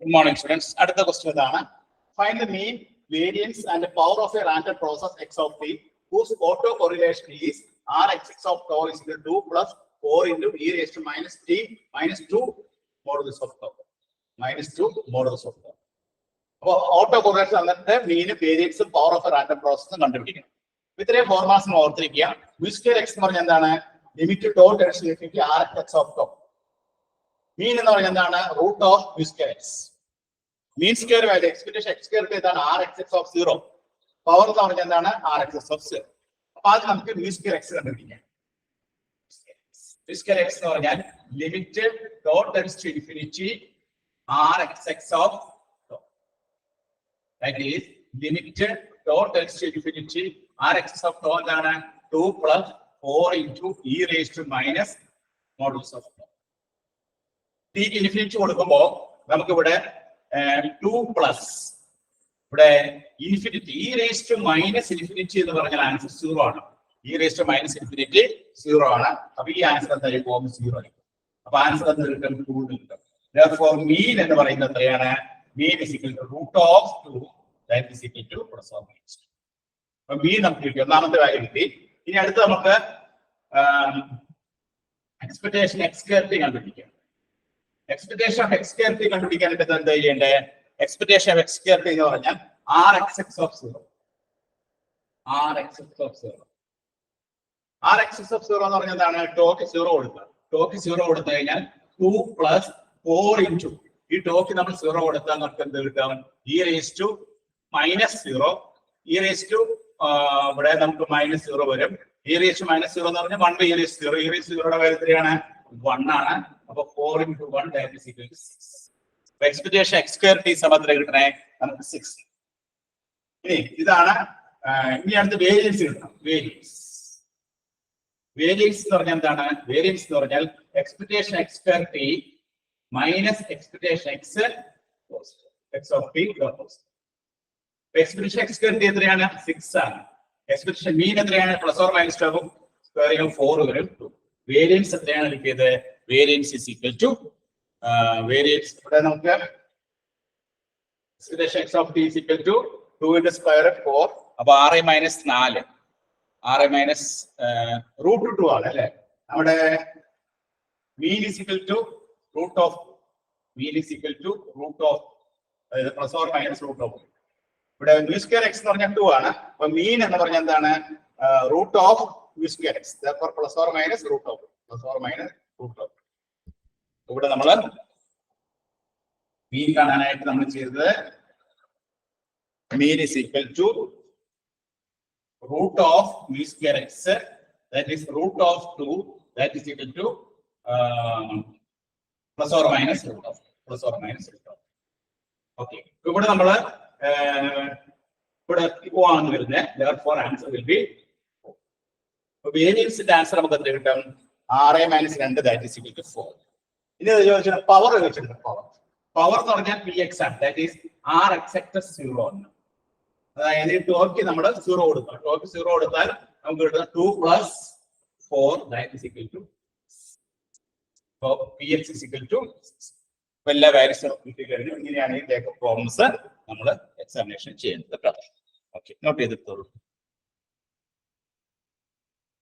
Good morning, students. At the question, find the mean, variance, and the power of a random process x of t, whose autocorrelation is Rx of tau is equal to 2 plus 4 into e raised to minus t minus 2 modulus of tau. Minus 2 modulus of tau. Autocorrelation and the mean, variance, and power of a random process contributing. With three formulas in order to which scale x limit to tau tends to infinity Rx of tau. Mean in the root of which scale x. Mean square value expectation x square is Rx of 0. Power of Rx of 0. Apart from mean square x, mean square x limited tau tends to infinity Rx of tau. That is limited tau tends to infinity Rx of tau 2 plus 4 into e raised to minus modulus of tau. T infinity കൊടുക്കുമ്പോൾ നമുക്ക് ഇവിടെ 2 plus ഇവിടെ infinity e raised to minus infinity എന്ന് പറഞ്ഞാൽ answer 0 ആണ്. e raised to minus infinity 0 ആണ്. അപ്പോൾ ഈ ആൻസർ എന്തായിരിക്കും 0 ആയിരിക്കും. അപ്പോൾ ആൻസർ എന്തായിരിക്കും 2 കിട്ടും. Therefore mean എന്ന് പറയുന്നത് എത്രയാണ്? Mean is equal to root of 2 that is equal to plus or minus 2. അപ്പോൾ mean നമുക്ക് കിട്ടി. ഒന്നാമത്തെ വാല്യൂ കിട്ടി. ഇനി അടുത്ത നമുക്ക് എക്സ്പെക്ടേഷൻ x square t കണ്ടുപിടിക്കാം. Expectation of x square t കണ്ടുപിടിക്കാനായിട്ട് എന്താ ചെയ്യേണ്ടത്? Expectation of x square t എന്ന് പറഞ്ഞാൽ Rx of 0. Rx of 0. Rx of 0 എന്ന് പറഞ്ഞാൽ എന്താണ്? ടോക്ക് 0 കൊടുക്കുക. ടോക്ക് 0 കൊടുത്തു കഴിഞ്ഞാൽ 2 plus 4 into ഈ ടോക്ക് നമ്മൾ 0 കൊടുത്താൽ നമുക്ക് എന്ത് കിട്ടും? e raised to minus 0. e raised to ഇവിടെ നമുക്ക് minus 0 വരും. e raised to minus 0 എന്ന് പറഞ്ഞാൽ 1 by e raised to 0. e raised to 0 യുടെ വാല്യൂ എത്രയാണ്? 1 ആണ്. അപ്പോൾ 4 into 1 that is equal to 6. അപ്പോൾ എക്സ്പെക്ടേഷൻ x square t സമത്ര കിട്ടണേ നമുക്ക് 6. ഇനി ഇതാണ് ഇനി അടുത്ത വേരിയൻസ് കിട്ടണം. വേരിയൻസ് എന്ന് പറഞ്ഞാൽ എന്താണ്? വേരിയൻസ് എന്ന് പറഞ്ഞാൽ expectation x square t minus expectation x of t plus. Expectation x square t എത്രയാണ്? 6 ആണ്. എക്സ്പെക്ടേഷൻ മീൻ എത്രയാണ്? പ്ലസ് ഓർ മൈനസ് 2 സ്ക്വയർ ചെയ്യുമ്പോൾ 4 വരും. വേരിയൻസ് എത്രയാണ് കിട്ടിയത്? Variance is equal to variance. ഇവിടെ നമുക്ക് expectation x of t is equal to 2 into square root 4. അപ്പോൾ 6 minus 4 6 minus root 2 ആണ് അല്ലേ? നമ്മുടെ mean is equal to root of plus or minus root of. ഇവിടെ mu square x എന്ന് പറഞ്ഞാൽ 2 ആണ്. അപ്പോൾ mean എന്ന് പറഞ്ഞാൽ എന്താണ്? root of mu square x. Therefore plus or minus root of. ഇവിടെ നമ്മൾ മീൻ കാണാനായിട്ട് നമ്മൾ ചെയ്തത് മീൻ is equal to root of mu square x, that is root of 2 that is equal to plus or minus root of. Okay, ഇവിടെ നമ്മൾ ഇവിടെ പോവാണ് വരുന്നത്. Therefore answer will be വേരിയൻസിന്റെ ആൻസർ നമുക്ക് എത്ര കിട്ടും? 6 minus 2 that is equal to 4. ഇനി ചോദിച്ചാൽ പവർ ചോദിച്ചിട്ടുണ്ട്. പവർ എന്ന് പറഞ്ഞാൽ px ആണ്. That is Rx of 0 ആണ്. അതായത് ടോക്ക് നമ്മൾ 0 കൊടുക്കുക. ടോക്ക് 0 കൊടുത്താൽ നമുക്ക് കിട്ടുന്ന 2 plus 4 that is equal to. So px is equal to എല്ലാ വാല്യൂസും കിട്ടി കഴിഞ്ഞു. ഇങ്ങനെയാണ് ഈ ടൈപ്പ് പ്രോബ്ലംസ് നമ്മൾ എക്സാമിനേഷൻ ചെയ്യുന്നത്. ഓക്കെ, നോട്ട് ചെയ്തിട്ടുള്ളൂ.